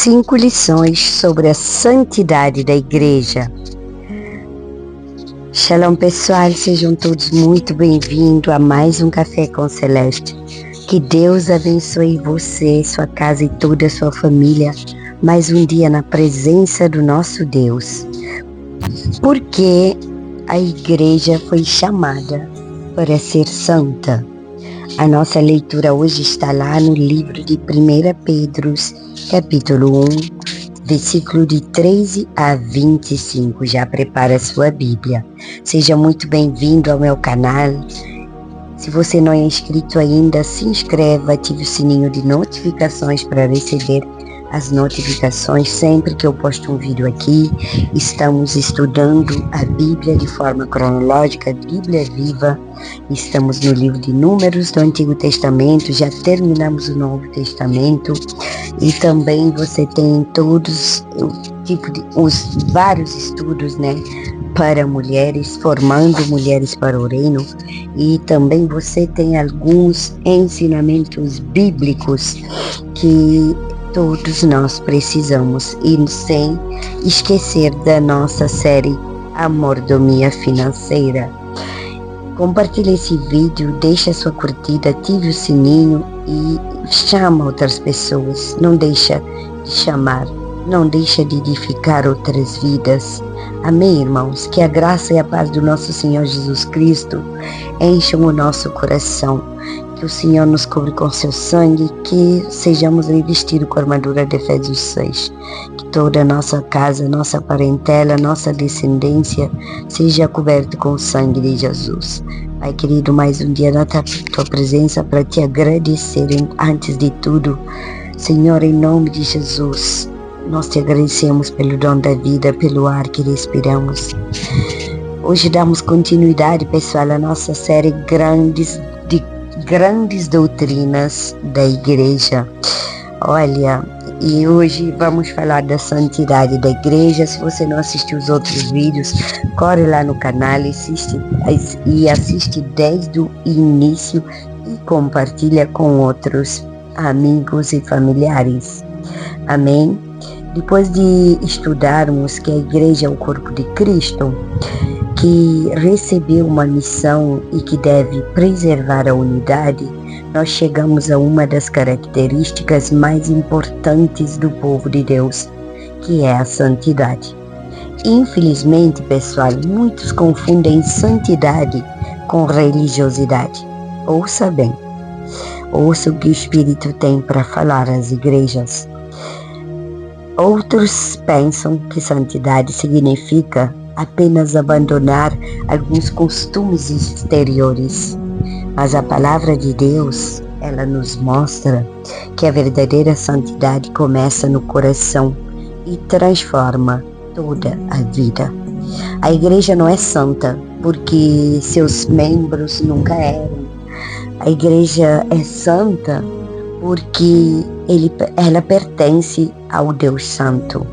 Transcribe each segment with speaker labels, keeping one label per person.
Speaker 1: 5 lições sobre a santidade da igreja. Shalom pessoal, sejam todos muito bem-vindos a mais um Café com Celeste. Que Deus abençoe você, sua casa e toda a sua família, mais um dia na presença do nosso Deus. Porque a igreja foi chamada para ser santa. A nossa leitura hoje está lá no livro de 1 Pedro, capítulo 1, versículo de 13 a 25. Já prepara a sua Bíblia. Seja muito bem-vindo ao meu canal. Se você não é inscrito ainda, se inscreva, ative o sininho de notificações para receber as notificações sempre que eu posto um vídeo aqui. Estamos estudando a Bíblia de forma cronológica, Bíblia Viva. Estamos no livro de Números do Antigo Testamento, já terminamos o Novo Testamento e também você tem todos os vários estudos, para mulheres, formando mulheres para o reino, e também você tem alguns ensinamentos bíblicos que todos nós precisamos, e sem esquecer da nossa série A Mordomia Financeira. Compartilhe esse vídeo, deixe a sua curtida, ative o sininho e chama outras pessoas. Não deixa de chamar, não deixa de edificar outras vidas. Amém, irmãos? Que a graça e a paz do nosso Senhor Jesus Cristo encham o nosso coração. Que o Senhor nos cobre com seu sangue, que sejamos revestidos com a armadura de Efésios 6. Que toda a nossa casa, nossa parentela, nossa descendência seja coberta com o sangue de Jesus. Pai querido, mais um dia na tua presença para te agradecer antes de tudo. Senhor, em nome de Jesus, nós te agradecemos pelo dom da vida, pelo ar que respiramos. Hoje damos continuidade, pessoal, à nossa série Grandes Doutrinas da Igreja. Olha, e hoje vamos falar da santidade da igreja. Se você não assistiu os outros vídeos, corre lá no canal e assiste desde o início e compartilha com outros amigos e familiares. Amém? Depois de estudarmos que a igreja é o corpo de Cristo, que recebeu uma missão e que deve preservar a unidade, nós chegamos a uma das características mais importantes do povo de Deus, que é a santidade. Infelizmente, pessoal, muitos confundem santidade com religiosidade. Ouça bem, ouça o que o Espírito tem para falar às igrejas. Outros pensam que santidade significa apenas abandonar alguns costumes exteriores. Mas a palavra de Deus, ela nos mostra que a verdadeira santidade começa no coração e transforma toda a vida. A igreja não é santa porque seus membros nunca eram. A igreja é santa porque ela pertence ao Deus Santo.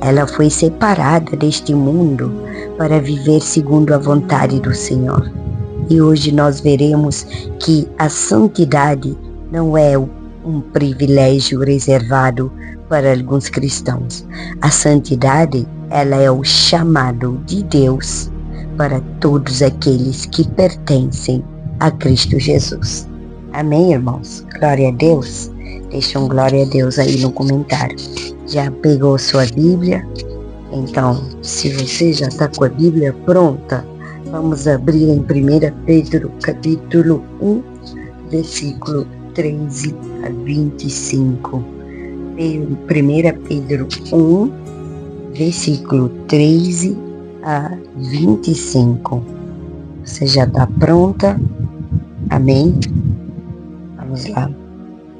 Speaker 1: Ela foi separada deste mundo para viver segundo a vontade do Senhor. E hoje nós veremos que a santidade não é um privilégio reservado para alguns cristãos. A santidade, ela é o chamado de Deus para todos aqueles que pertencem a Cristo Jesus. Amém, irmãos? Glória a Deus. Deixa um glória a Deus aí no comentário. Já pegou sua Bíblia? Então, se você já está com a Bíblia pronta, vamos abrir em 1 Pedro, capítulo 1, versículo 13 a 25. 1 Pedro 1, versículo 13 a 25. Você já está pronta? Amém? Vamos lá.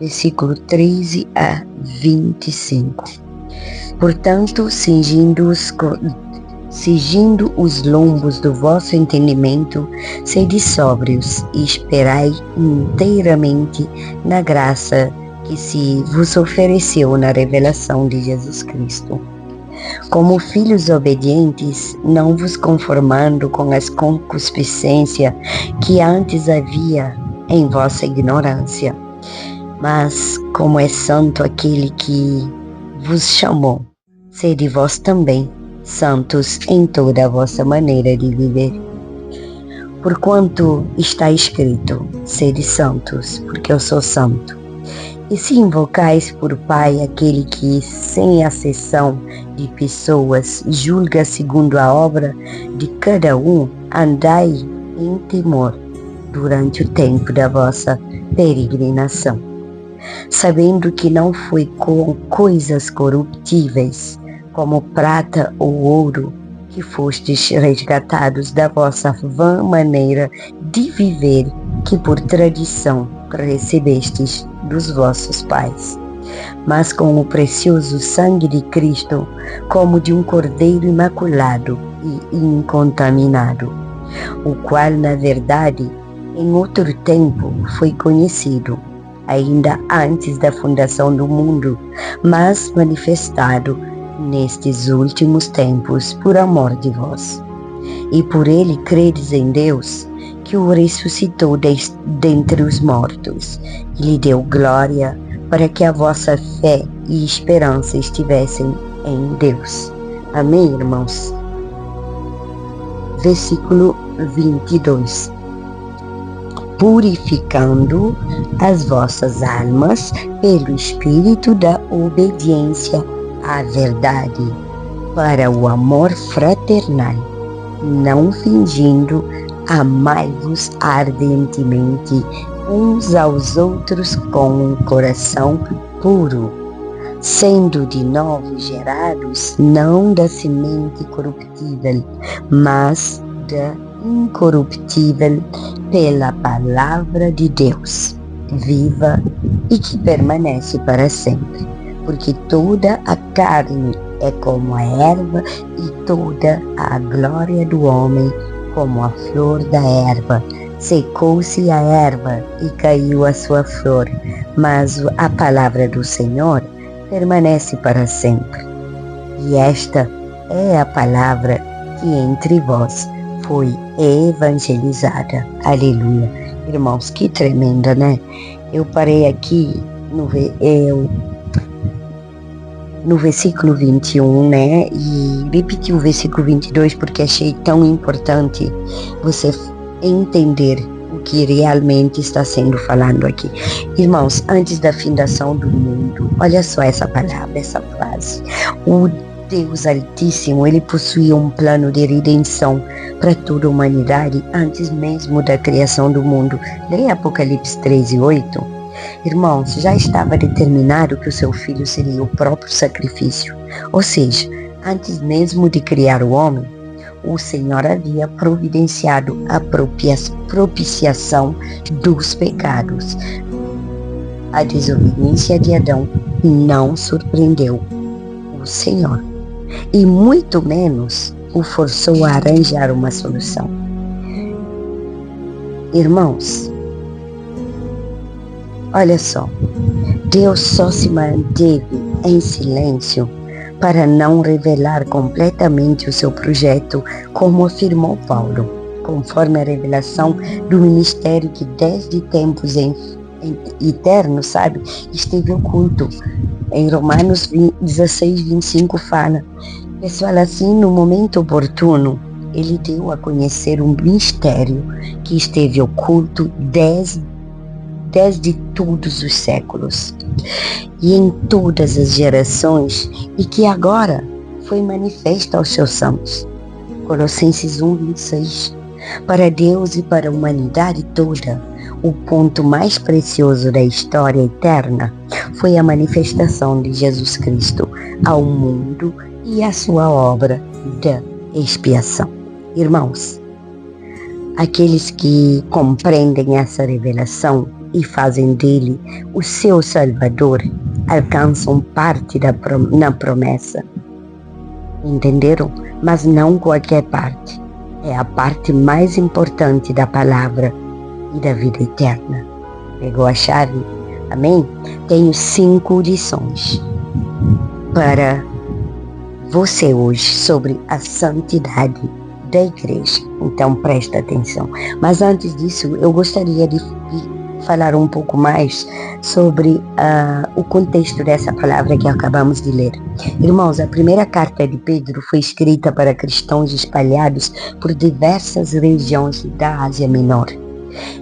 Speaker 1: Versículo 13 a 25. Portanto, cingindo os lombos do vosso entendimento, sede sóbrios e esperai inteiramente na graça que se vos ofereceu na revelação de Jesus Cristo. Como filhos obedientes, não vos conformando com as concupiscências que antes havia em vossa ignorância, mas como é santo aquele que vos chamou. Sede vós também santos em toda a vossa maneira de viver. Porquanto está escrito, sede santos, porque eu sou santo. E se invocais por Pai aquele que, sem acessão de pessoas, julga segundo a obra de cada um, andai em temor durante o tempo da vossa peregrinação, sabendo que não foi com coisas corruptíveis, como prata ou ouro, que fostes resgatados da vossa vã maneira de viver, que por tradição recebestes dos vossos pais, mas com o precioso sangue de Cristo, como de um cordeiro imaculado e incontaminado, o qual, na verdade, em outro tempo foi conhecido, ainda antes da fundação do mundo, mas manifestado nestes últimos tempos por amor de vós. E por ele credes em Deus, que o ressuscitou dentre os mortos, e lhe deu glória, para que a vossa fé e esperança estivessem em Deus. Amém, irmãos? Versículo 22. Purificando as vossas almas pelo Espírito da obediência à verdade, para o amor fraternal, não fingindo, amai-vos ardentemente uns aos outros com um coração puro, sendo de novo gerados, não da semente corruptível, mas da incorruptível, pela palavra de Deus, viva e que permanece para sempre. Porque toda a carne é como a erva, e toda a glória do homem como a flor da erva. Secou-se a erva e caiu a sua flor, mas a palavra do Senhor permanece para sempre. E esta é a palavra que entre vós foi evangelizada. Aleluia. Irmãos, que tremenda, né? Eu parei aqui no versículo 21, né? E repeti o versículo 22 porque achei tão importante você entender o que realmente está sendo falado aqui. Irmãos, antes da fundação do mundo, olha só essa palavra, essa frase. O Deus Altíssimo, ele possuía um plano de redenção para toda a humanidade antes mesmo da criação do mundo. Leia Apocalipse 13:8. Irmãos, já estava determinado que o seu filho seria o próprio sacrifício. Ou seja, antes mesmo de criar o homem, o Senhor havia providenciado a propiciação dos pecados. A desobediência de Adão não surpreendeu o Senhor, e muito menos o forçou a arranjar uma solução. Irmãos, olha só, Deus só se manteve em silêncio para não revelar completamente o seu projeto, como afirmou Paulo, conforme a revelação do ministério que desde tempos eternos, sabe, esteve oculto. Em Romanos 16:25 fala, pessoal, assim, no momento oportuno, ele deu a conhecer um mistério que esteve oculto desde todos os séculos e em todas as gerações, e que agora foi manifesto aos seus santos. Colossenses 1:26. Para Deus e para a humanidade toda, o ponto mais precioso da história eterna foi a manifestação de Jesus Cristo ao mundo e a sua obra da expiação. Irmãos, aqueles que compreendem essa revelação e fazem dele o seu Salvador alcançam parte na promessa. Entenderam? Mas não qualquer parte. É a parte mais importante da palavra e da vida eterna. Pegou a chave? Amém? Tenho 5 lições para você hoje sobre a santidade da igreja. Então presta atenção. Mas antes disso, eu gostaria de falar um pouco mais sobre o contexto dessa palavra que acabamos de ler. Irmãos, a primeira carta de Pedro foi escrita para cristãos espalhados por diversas regiões da Ásia Menor.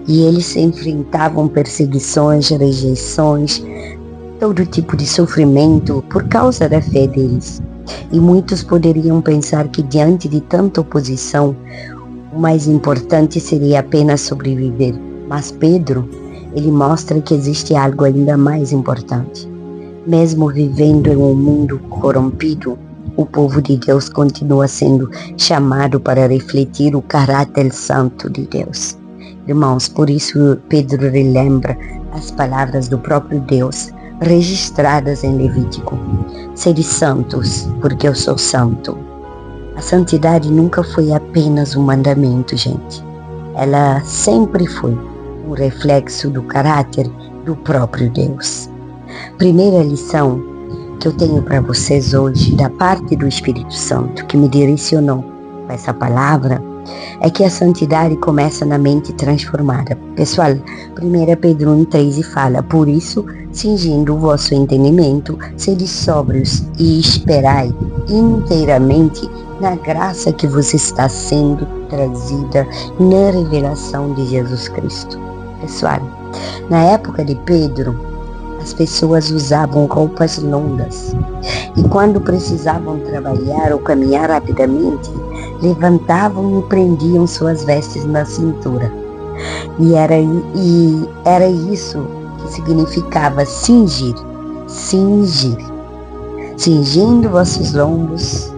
Speaker 1: E eles enfrentavam perseguições, rejeições, todo tipo de sofrimento por causa da fé deles. E muitos poderiam pensar que diante de tanta oposição, o mais importante seria apenas sobreviver. Mas Pedro, ele mostra que existe algo ainda mais importante. Mesmo vivendo em um mundo corrompido, o povo de Deus continua sendo chamado para refletir o caráter santo de Deus. Irmãos, por isso Pedro relembra as palavras do próprio Deus, registradas em Levítico. Sede santos, porque eu sou santo. A santidade nunca foi apenas um mandamento, gente. Ela sempre foi um reflexo do caráter do próprio Deus. Primeira lição que eu tenho para vocês hoje, da parte do Espírito Santo, que me direcionou com essa palavra, é que a santidade começa na mente transformada. Pessoal, 1 Pedro 1,3 fala: por isso, cingindo o vosso entendimento, sede sóbrios e esperai inteiramente na graça que você está sendo trazida na revelação de Jesus Cristo. Pessoal, na época de Pedro, as pessoas usavam roupas longas e quando precisavam trabalhar ou caminhar rapidamente, levantavam e prendiam suas vestes na cintura. E era isso que significava cingir, cingindo vossos lombos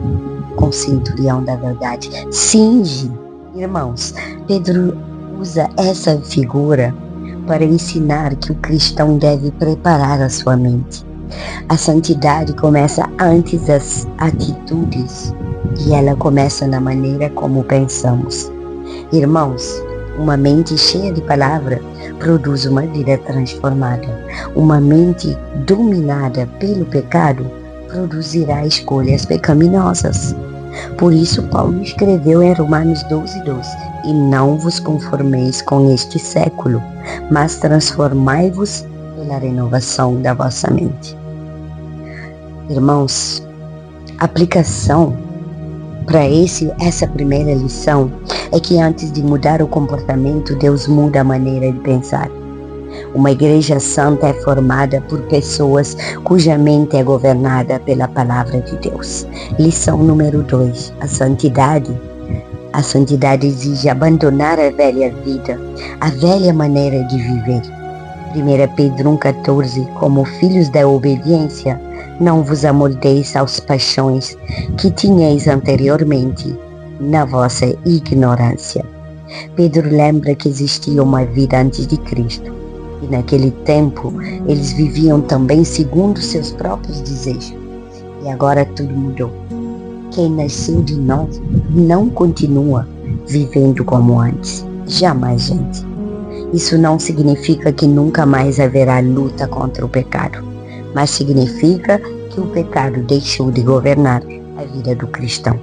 Speaker 1: com o cinturão da verdade. Cinge, irmãos, Pedro usa essa figura para ensinar que o cristão deve preparar a sua mente. A santidade começa antes das atitudes e ela começa na maneira como pensamos. Irmãos, uma mente cheia de palavra produz uma vida transformada. Uma mente dominada pelo pecado produzirá escolhas pecaminosas. Por isso Paulo escreveu em Romanos 12:12: e não vos conformeis com este século, mas transformai-vos pela renovação da vossa mente. Irmãos, a aplicação para essa primeira lição é que antes de mudar o comportamento, Deus muda a maneira de pensar. Uma igreja santa é formada por pessoas cuja mente é governada pela palavra de Deus. Lição número 2. A santidade exige abandonar a velha vida, a velha maneira de viver. 1 Pedro 1,14. Como filhos da obediência, não vos amoldeis às paixões que tinhais anteriormente na vossa ignorância. Pedro lembra que existia uma vida antes de Cristo. E naquele tempo, eles viviam também segundo seus próprios desejos. E agora tudo mudou. Quem nasceu de novo não continua vivendo como antes. Jamais, gente. Isso não significa que nunca mais haverá luta contra o pecado, mas significa que o pecado deixou de governar a vida do cristão.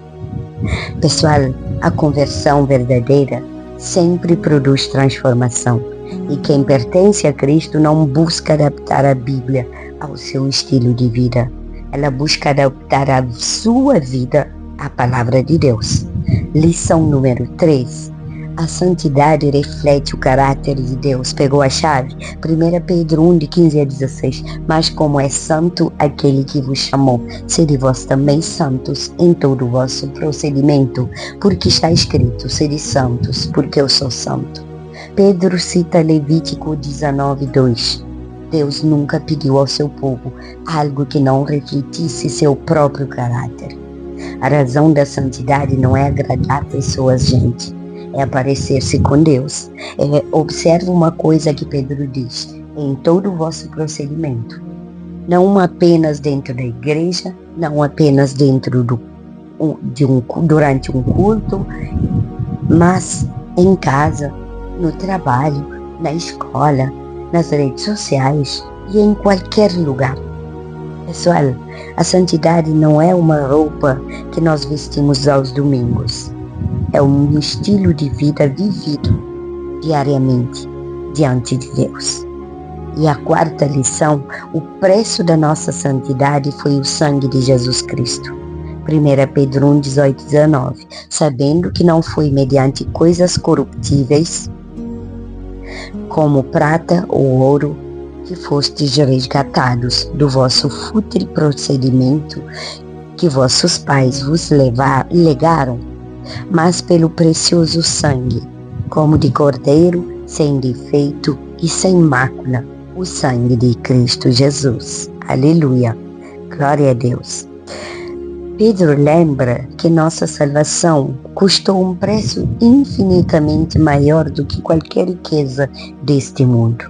Speaker 1: Pessoal, a conversão verdadeira sempre produz transformação. E quem pertence a Cristo não busca adaptar a Bíblia ao seu estilo de vida. Ela busca adaptar a sua vida à palavra de Deus. Lição número 3. A santidade reflete o caráter de Deus. Pegou a chave? 1 Pedro 1:15-16. Mas como é santo aquele que vos chamou, sede vós também santos em todo o vosso procedimento, porque está escrito: sede santos, porque eu sou santo. Pedro cita Levítico 19:2. Deus nunca pediu ao seu povo algo que não refletisse seu próprio caráter. A razão da santidade não é agradar pessoas, gente. É aparecer-se com Deus. Observe uma coisa que Pedro diz: em todo o vosso procedimento. Não apenas dentro da igreja, não apenas dentro durante um culto, mas em casa, no trabalho, na escola, nas redes sociais e em qualquer lugar. Pessoal, a santidade não é uma roupa que nós vestimos aos domingos. É um estilo de vida vivido diariamente, diante de Deus. E a quarta lição, o preço da nossa santidade foi o sangue de Jesus Cristo. 1 Pedro 1, 18 e 19. Sabendo que não foi mediante coisas corruptíveis, como prata ou ouro, que fostes resgatados do vosso fútil procedimento que vossos pais vos legaram, mas pelo precioso sangue, como de cordeiro, sem defeito e sem mácula, o sangue de Cristo Jesus. Aleluia! Glória a Deus! Pedro lembra que nossa salvação custou um preço infinitamente maior do que qualquer riqueza deste mundo.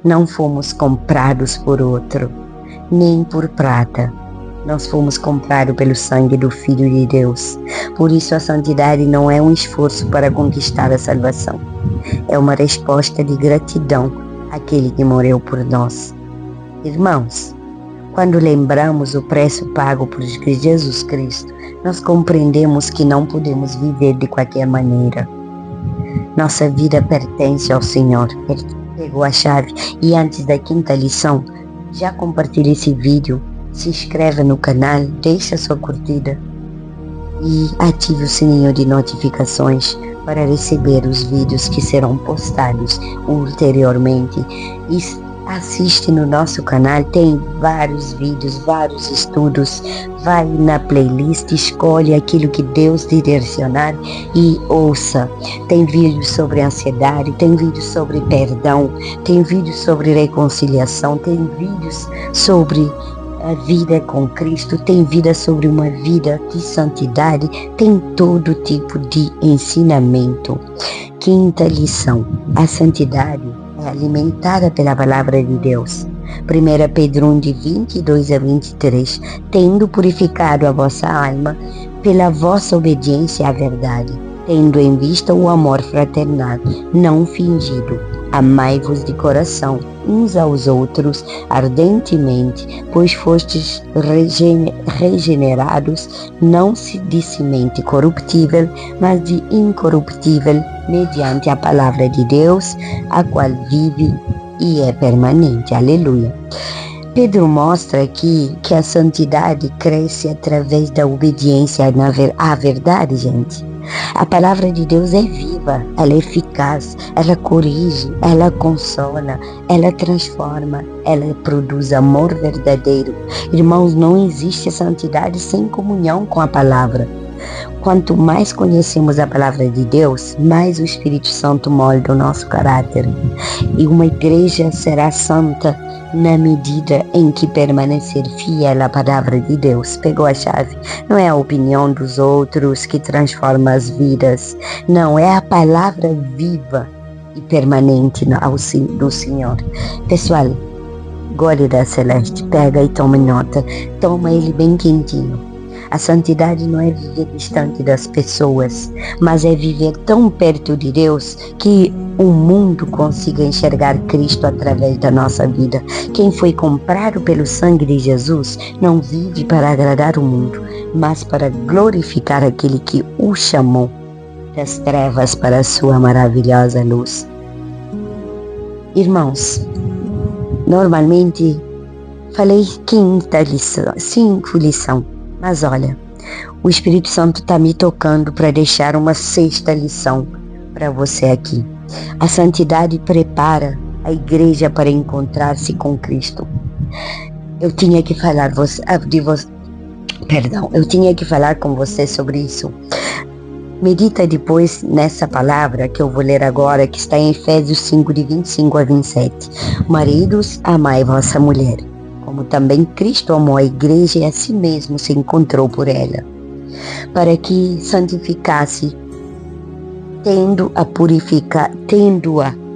Speaker 1: Não fomos comprados por outro, nem por prata. Nós fomos comprados pelo sangue do Filho de Deus. Por isso a santidade não é um esforço para conquistar a salvação. É uma resposta de gratidão àquele que morreu por nós. Irmãos, quando lembramos o preço pago por Jesus Cristo, nós compreendemos que não podemos viver de qualquer maneira. Nossa vida pertence ao Senhor. Ele pegou a chave. E antes da quinta lição, já compartilhe esse vídeo, se inscreva no canal, deixe a sua curtida e ative o sininho de notificações para receber os vídeos que serão postados ulteriormente. E assiste no nosso canal, tem vários vídeos, vários estudos. Vai na playlist, escolhe aquilo que Deus te direcionar e ouça. Tem vídeos sobre ansiedade, tem vídeos sobre perdão, tem vídeos sobre reconciliação, tem vídeos sobre a vida com Cristo, tem vida sobre uma vida de santidade, tem todo tipo de ensinamento. Quinta lição, a santidade é alimentada pela palavra de Deus. 1 Pedro 1, de 22 a 23, tendo purificado a vossa alma pela vossa obediência à verdade, tendo em vista o amor fraternal, não fingido. Amai-vos de coração uns aos outros ardentemente, pois fostes regenerados, não de semente corruptível, mas de incorruptível, mediante a palavra de Deus, a qual vive e é permanente. Aleluia! Pedro mostra aqui que a santidade cresce através da obediência à verdade, gente. A palavra de Deus é viva, ela é eficaz, ela corrige, ela consola, ela transforma, ela produz amor verdadeiro. Irmãos, não existe santidade sem comunhão com a palavra. Quanto mais conhecemos a palavra de Deus, mais o Espírito Santo molda o nosso caráter. E uma igreja será santa na medida em que permanecer fiel à palavra de Deus. Pegou a chave? Não é a opinião dos outros que transforma as vidas. Não, é a palavra viva e permanente do Senhor. Pessoal, gole da Celeste, pega e toma nota. Toma ele bem quentinho. A santidade não é viver distante das pessoas, mas é viver tão perto de Deus que o mundo consiga enxergar Cristo através da nossa vida. Quem foi comprado pelo sangue de Jesus não vive para agradar o mundo, mas para glorificar aquele que o chamou das trevas para a sua maravilhosa luz. Irmãos, normalmente falei quinta lição, 5 lições. Mas olha, o Espírito Santo está me tocando para deixar uma 6ª lição para você aqui. A santidade prepara a igreja para encontrar-se com Cristo. Eu tinha que falar com você sobre isso. Medita depois nessa palavra que eu vou ler agora, que está em Efésios 5, de 25 a 27. Maridos, amai vossa mulher, como também Cristo amou a igreja e a si mesmo se encontrou por ela, para que santificasse, tendo-a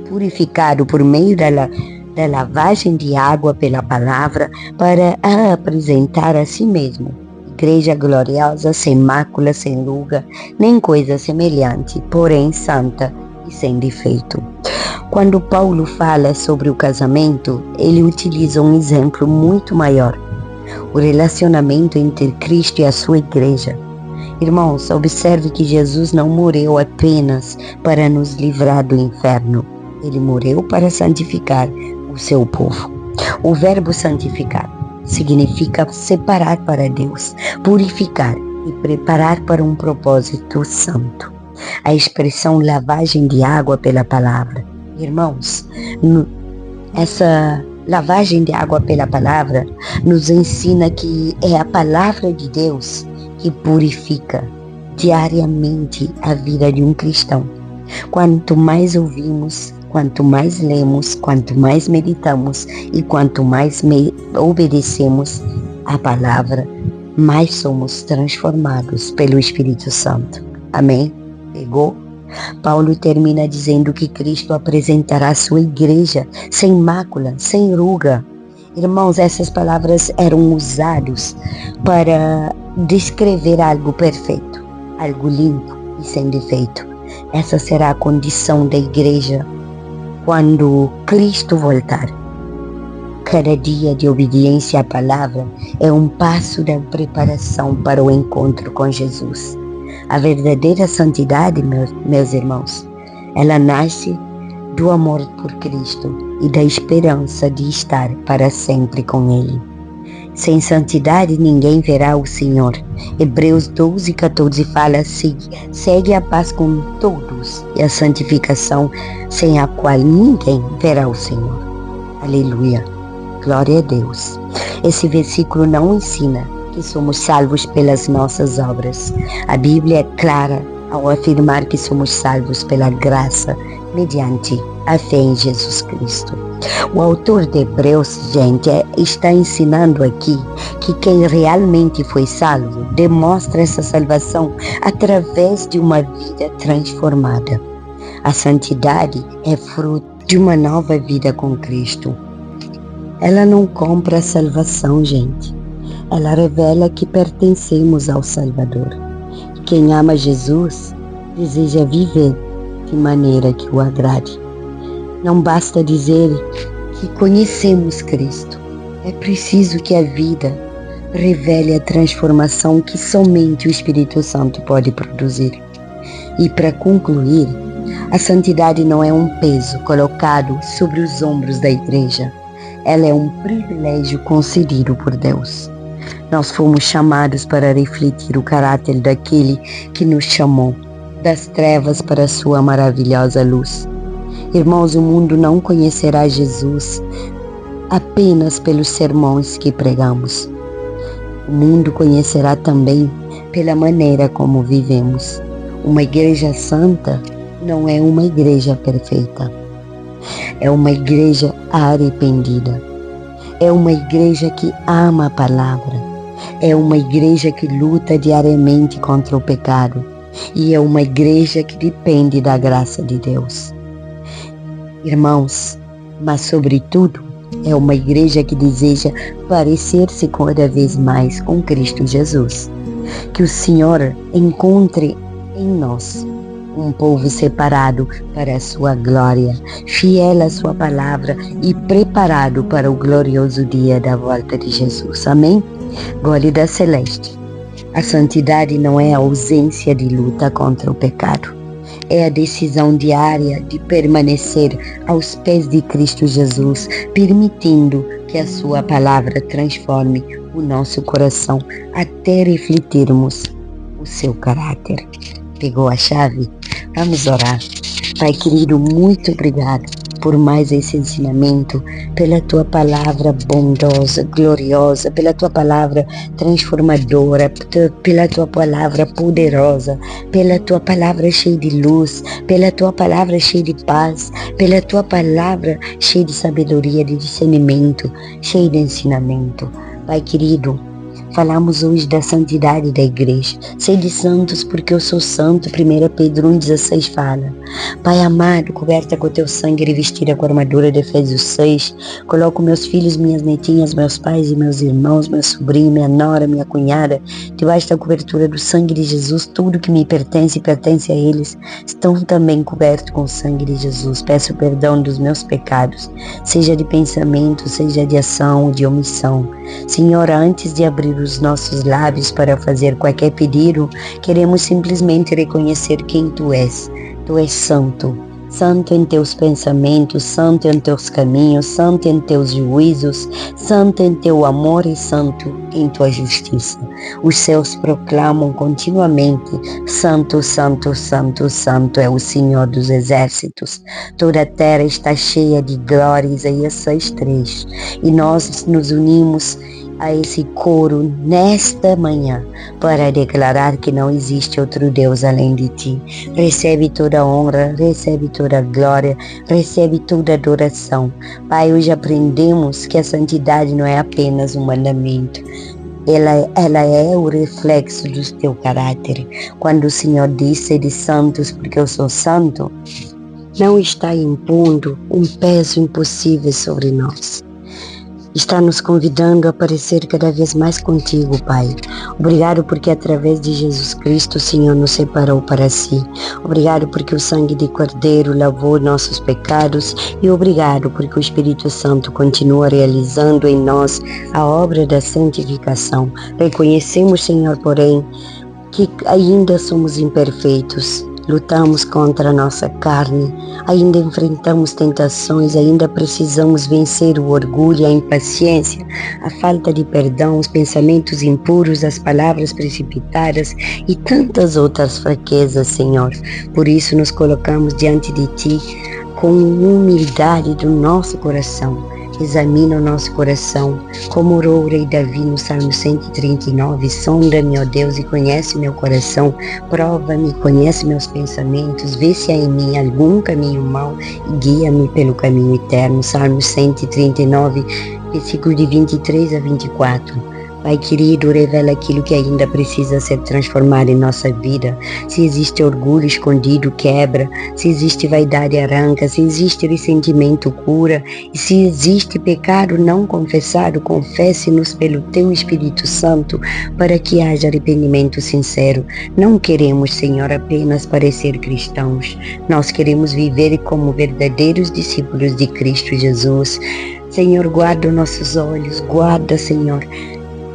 Speaker 1: purificado por meio da lavagem de água pela palavra, para a apresentar a si mesmo, igreja gloriosa, sem mácula, sem ruga, nem coisa semelhante, porém santa e sem defeito. Quando Paulo fala sobre o casamento, ele utiliza um exemplo muito maior: o relacionamento entre Cristo e a sua igreja. Irmãos, observe que Jesus não morreu apenas para nos livrar do inferno. Ele morreu para santificar o seu povo. O verbo santificar significa separar para Deus, purificar e preparar para um propósito santo. A expressão lavagem de água pela palavra. Irmãos, essa lavagem de água pela palavra nos ensina que é a palavra de Deus que purifica diariamente a vida de um cristão. Quanto mais ouvimos, quanto mais lemos, quanto mais meditamos e quanto mais obedecemos a palavra, mais somos transformados pelo Espírito Santo. Amém? Pegou? Paulo termina dizendo que Cristo apresentará a sua igreja sem mácula, sem ruga. Irmãos, essas palavras eram usadas para descrever algo perfeito, algo limpo e sem defeito. Essa será a condição da igreja quando Cristo voltar. Cada dia de obediência à palavra é um passo da preparação para o encontro com Jesus. A verdadeira santidade, meus irmãos, ela nasce do amor por Cristo e da esperança de estar para sempre com Ele. Sem santidade ninguém verá o Senhor. Hebreus 12:14 fala assim: segue a paz com todos e a santificação, sem a qual ninguém verá o Senhor. Aleluia. Glória a Deus. Esse versículo não ensina que somos salvos pelas nossas obras. A Bíblia é clara ao afirmar que somos salvos pela graça mediante a fé em Jesus Cristo. O autor de Hebreus, gente, está ensinando aqui que quem realmente foi salvo demonstra essa salvação através de uma vida transformada. A santidade é fruto de uma nova vida com Cristo. Ela não compra a salvação, gente. Ela revela que pertencemos ao Salvador. Quem ama Jesus deseja viver de maneira que o agrade. Não basta dizer que conhecemos Cristo. É preciso que a vida revele a transformação que somente o Espírito Santo pode produzir. E para concluir, a santidade não é um peso colocado sobre os ombros da igreja. Ela é um privilégio concedido por Deus. Nós fomos chamados para refletir o caráter daquele que nos chamou das trevas para a sua maravilhosa luz. Irmãos, o mundo não conhecerá Jesus apenas pelos sermões que pregamos. O mundo conhecerá também pela maneira como vivemos. Uma igreja santa não é uma igreja perfeita. É uma igreja arrependida. É uma igreja que ama a palavra. É uma igreja que luta diariamente contra o pecado. E é uma igreja que depende da graça de Deus. Irmãos, mas sobretudo, é uma igreja que deseja parecer-se cada vez mais com Cristo Jesus. Que o Senhor encontre em nós um povo separado para a sua glória, fiel à sua palavra e preparado para o glorioso dia da volta de Jesus. Amém? Gólida Celeste. A santidade não é a ausência de luta contra o pecado. É a decisão diária de permanecer aos pés de Cristo Jesus, permitindo que a sua palavra transforme o nosso coração até refletirmos o seu caráter. Pegou a chave? Vamos orar. Pai querido, muito obrigado por mais esse ensinamento, pela tua palavra bondosa, gloriosa, pela tua palavra transformadora, pela tua palavra poderosa, pela tua palavra cheia de luz, pela tua palavra cheia de paz, pela tua palavra cheia de sabedoria, de discernimento, cheia de ensinamento. Pai querido, falamos hoje da santidade da igreja. Sede santos porque eu sou santo, 1 Pedro 1,16 fala. Pai amado, coberta com o teu sangue, revestida com a armadura de Efésios 6, coloco meus filhos, minhas netinhas, meus pais e meus irmãos, meu sobrinho, minha nora, minha cunhada, debaixo da cobertura do sangue de Jesus. Tudo que me pertence a eles, estão também cobertos com o sangue de Jesus. Peço perdão dos meus pecados, seja de pensamento, seja de ação ou de omissão. Senhor, antes de abrir os nossos lábios para fazer qualquer pedido, queremos simplesmente reconhecer quem Tu és. Tu és santo, santo em teus pensamentos, santo em teus caminhos, santo em teus juízos, santo em teu amor e santo em tua justiça. Os céus proclamam continuamente: santo, santo, santo, santo é o Senhor dos exércitos. Toda a terra está cheia de glória, Isaías 6:3. E nós nos unimos a esse coro nesta manhã para declarar que não existe outro Deus além de ti. Recebe toda a honra, recebe toda a glória, recebe toda a adoração. Pai, hoje aprendemos que a santidade não é apenas um mandamento. Ela é o reflexo do teu caráter. Quando o Senhor diz: sede santos porque eu sou santo, não está impondo um peso impossível sobre nós. Está nos convidando a parecer cada vez mais contigo, Pai. Obrigado porque através de Jesus Cristo o Senhor nos separou para si. Obrigado porque o sangue de Cordeiro lavou nossos pecados e obrigado porque o Espírito Santo continua realizando em nós a obra da santificação. Reconhecemos, Senhor, porém, que ainda somos imperfeitos. Lutamos contra a nossa carne, ainda enfrentamos tentações, ainda precisamos vencer o orgulho, a impaciência, a falta de perdão, os pensamentos impuros, as palavras precipitadas e tantas outras fraquezas, Senhor. Por isso nos colocamos diante de Ti com humildade do nosso coração. Examina o nosso coração, como orou o rei Davi no Salmo 139, sonda-me, ó Deus, e conhece meu coração, prova-me, conhece meus pensamentos, vê se há em mim algum caminho mau e guia-me pelo caminho eterno. Salmo 139, versículo de 23 a 24. Pai querido, revela aquilo que ainda precisa ser transformado em nossa vida. Se existe orgulho escondido, quebra. Se existe vaidade, arranca. Se existe ressentimento, cura. E se existe pecado não confessado, confesse-nos pelo Teu Espírito Santo, para que haja arrependimento sincero. Não queremos, Senhor, apenas parecer cristãos. Nós queremos viver como verdadeiros discípulos de Cristo Jesus. Senhor, guarda os nossos olhos, guarda, Senhor,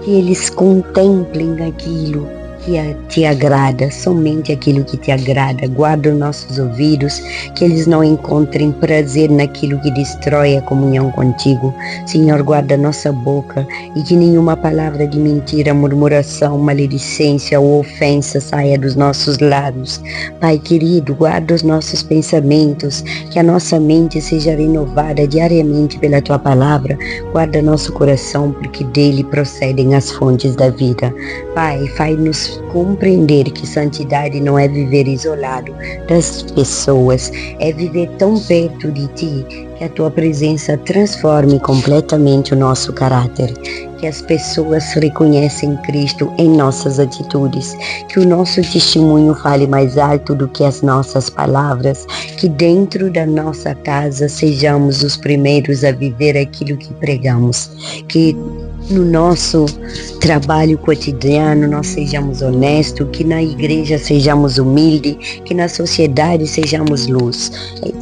Speaker 1: que eles contemplem aquilo que te agrada, somente aquilo que te agrada. Guarda os nossos ouvidos, que eles não encontrem prazer naquilo que destrói a comunhão contigo. Senhor, guarda nossa boca e que nenhuma palavra de mentira, murmuração, maledicência ou ofensa saia dos nossos lábios. Pai querido, guarda os nossos pensamentos, que a nossa mente seja renovada diariamente pela Tua palavra. Guarda nosso coração, porque dele procedem as fontes da vida. Pai, faz-nos compreender que santidade não é viver isolado das pessoas, é viver tão perto de Ti que a Tua presença transforme completamente o nosso caráter, que as pessoas reconhecem Cristo em nossas atitudes, que o nosso testemunho fale mais alto do que as nossas palavras, que dentro da nossa casa sejamos os primeiros a viver aquilo que pregamos, que no nosso trabalho cotidiano nós sejamos honestos, que na igreja sejamos humildes, que na sociedade sejamos luz,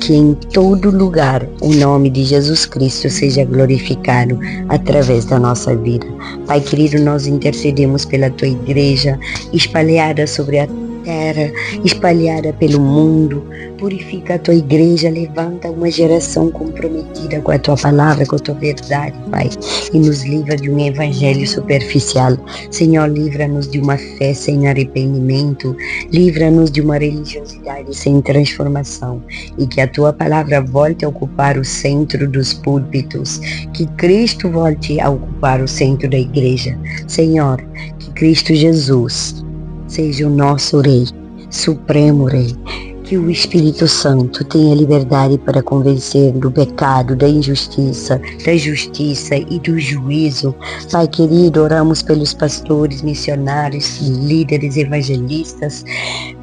Speaker 1: que em todo lugar o nome de Jesus Cristo seja glorificado através da nossa vida. Pai querido, nós intercedemos pela Tua igreja espalhada sobre a terra, espalhada pelo mundo. Purifica a Tua igreja, levanta uma geração comprometida com a Tua palavra, com a Tua verdade, Pai, e nos livra de um evangelho superficial. Senhor, livra-nos de uma fé sem arrependimento, livra-nos de uma religiosidade sem transformação, e que a Tua palavra volte a ocupar o centro dos púlpitos, que Cristo volte a ocupar o centro da igreja. Senhor, que Cristo Jesus seja o nosso Rei, Supremo Rei, que o Espírito Santo tenha liberdade para convencer do pecado, da injustiça, da justiça e do juízo. Pai querido, oramos pelos pastores, missionários, líderes, evangelistas,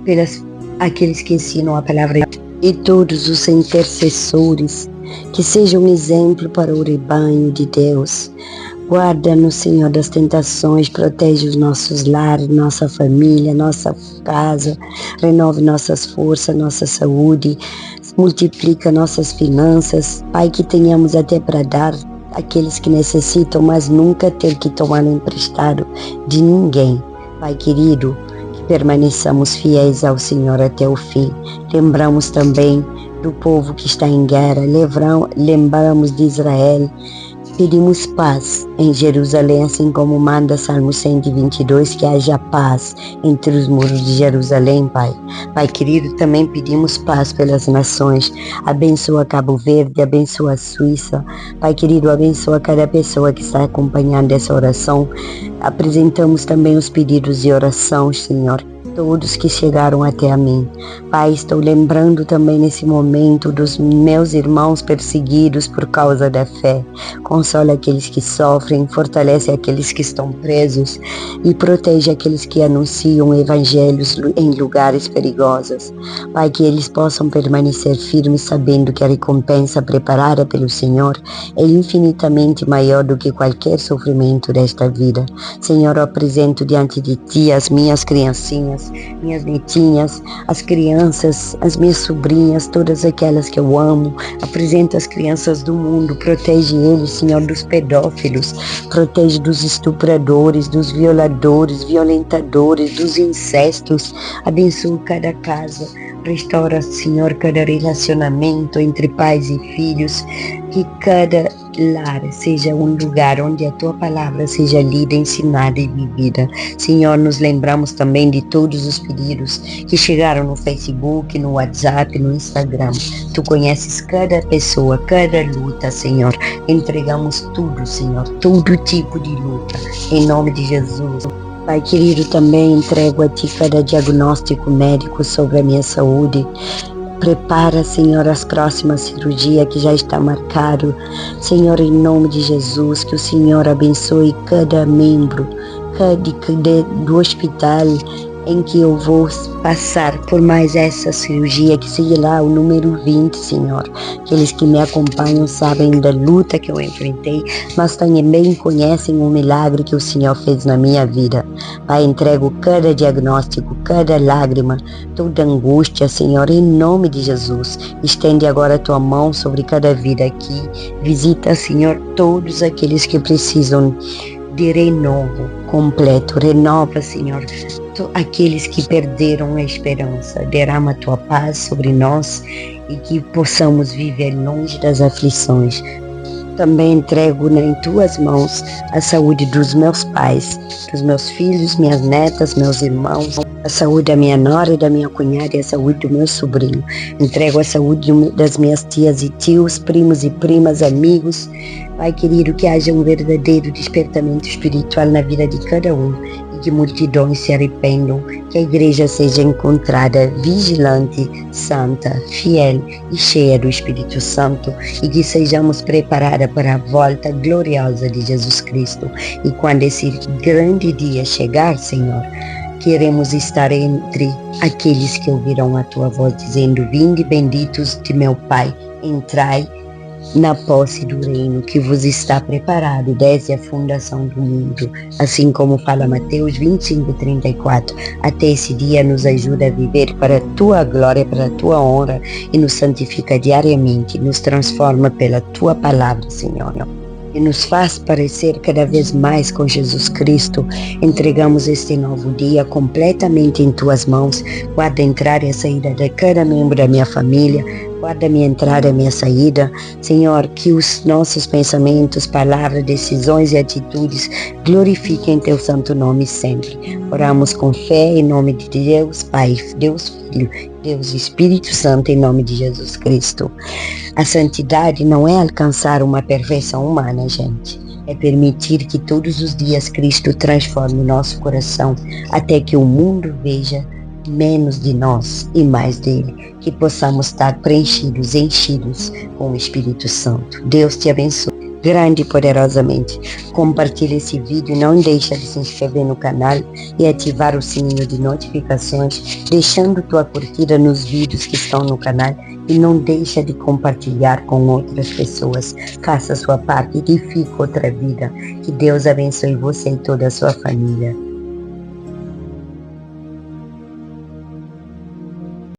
Speaker 1: pelos aqueles que ensinam a palavra e todos os intercessores, que sejam um exemplo para o rebanho de Deus. Guarda-nos, Senhor, das tentações, protege os nossos lares, nossa família, nossa casa, renove nossas forças, nossa saúde, multiplica nossas finanças. Pai, que tenhamos até para dar àqueles que necessitam, mas nunca ter que tomar emprestado de ninguém. Pai querido, que permaneçamos fiéis ao Senhor até o fim. Lembramos também do povo que está em guerra, lembramos de Israel. Pedimos paz em Jerusalém, assim como manda Salmo 122, que haja paz entre os muros de Jerusalém, Pai. Pai querido, também pedimos paz pelas nações. Abençoa Cabo Verde, abençoa a Suíça. Pai querido, abençoa cada pessoa que está acompanhando essa oração. Apresentamos também os pedidos de oração, Senhor, todos que chegaram até a mim. Pai, estou lembrando também nesse momento dos meus irmãos perseguidos por causa da fé. Consola aqueles que sofrem, fortalece aqueles que estão presos e protege aqueles que anunciam evangelhos em lugares perigosos. Pai, que eles possam permanecer firmes sabendo que a recompensa preparada pelo Senhor é infinitamente maior do que qualquer sofrimento desta vida. Senhor, eu apresento diante de Ti as minhas criancinhas, minhas netinhas, as crianças, as minhas sobrinhas, todas aquelas que eu amo. Apresento as crianças do mundo, protege eles, Senhor, dos pedófilos, protege dos estupradores, dos violadores, violentadores, dos incestos. Abençoa cada casa, restaura, Senhor, cada relacionamento entre pais e filhos, que cada lar seja um lugar onde a Tua palavra seja lida, ensinada e vivida. Senhor, nos lembramos também de todos os pedidos que chegaram no Facebook, no WhatsApp, no Instagram. Tu conheces cada pessoa, cada luta, Senhor. Entregamos tudo, Senhor, todo tipo de luta, em nome de Jesus. Pai querido, também entrego a Ti cada diagnóstico médico sobre a minha saúde. Prepara, Senhor, as próximas cirurgias que já está marcado. Senhor, em nome de Jesus, que o Senhor abençoe cada membro do hospital em que eu vou passar por mais essa cirurgia, que seja lá o número 20, Senhor. Aqueles que me acompanham sabem da luta que eu enfrentei, mas também conhecem o milagre que o Senhor fez na minha vida. Pai, entrego cada diagnóstico, cada lágrima, toda angústia, Senhor, em nome de Jesus. Estende agora a Tua mão sobre cada vida aqui. Visita, Senhor, todos aqueles que precisam de renovo completo. Renova, Senhor, aqueles que perderam a esperança. Derrama a Tua paz sobre nós e que possamos viver longe das aflições. Também entrego em Tuas mãos a saúde dos meus pais, dos meus filhos, minhas netas, meus irmãos, a saúde da minha nora e da minha cunhada e a saúde do meu sobrinho. Entrego a saúde das minhas tias e tios, primos e primas, amigos. Pai querido, que haja um verdadeiro despertamento espiritual na vida de cada um e que multidões se arrependam, que a igreja seja encontrada vigilante, santa, fiel e cheia do Espírito Santo e que sejamos preparadas para a volta gloriosa de Jesus Cristo. E quando esse grande dia chegar, Senhor, queremos estar entre aqueles que ouvirão a Tua voz dizendo: vinde benditos de meu Pai, entrai na posse do reino que vos está preparado desde a fundação do mundo. Assim como fala Mateus 25:34, até esse dia nos ajuda a viver para a Tua glória, para a Tua honra e nos santifica diariamente, nos transforma pela Tua palavra, Senhor, e nos faz parecer cada vez mais com Jesus Cristo. Entregamos este novo dia completamente em Tuas mãos. Guarda a entrada e a saída de cada membro da minha família. Guarda a minha entrada e a minha saída. Senhor, que os nossos pensamentos, palavras, decisões e atitudes glorifiquem Teu santo nome sempre. Oramos com fé em nome de Deus Pai, Deus Filho, Deus Espírito Santo, em nome de Jesus Cristo. A santidade não é alcançar uma perfeição humana, gente. É permitir que todos os dias Cristo transforme o nosso coração até que o mundo veja menos de nós e mais dele, que possamos estar preenchidos, enchidos com o Espírito Santo. Deus te abençoe grande e poderosamente. Compartilhe esse vídeo, não deixa de se inscrever no canal e ativar o sininho de notificações, deixando tua curtida nos vídeos que estão no canal e não deixa de compartilhar com outras pessoas. Faça a sua parte e edifique outra vida. Que Deus abençoe você e toda a sua família.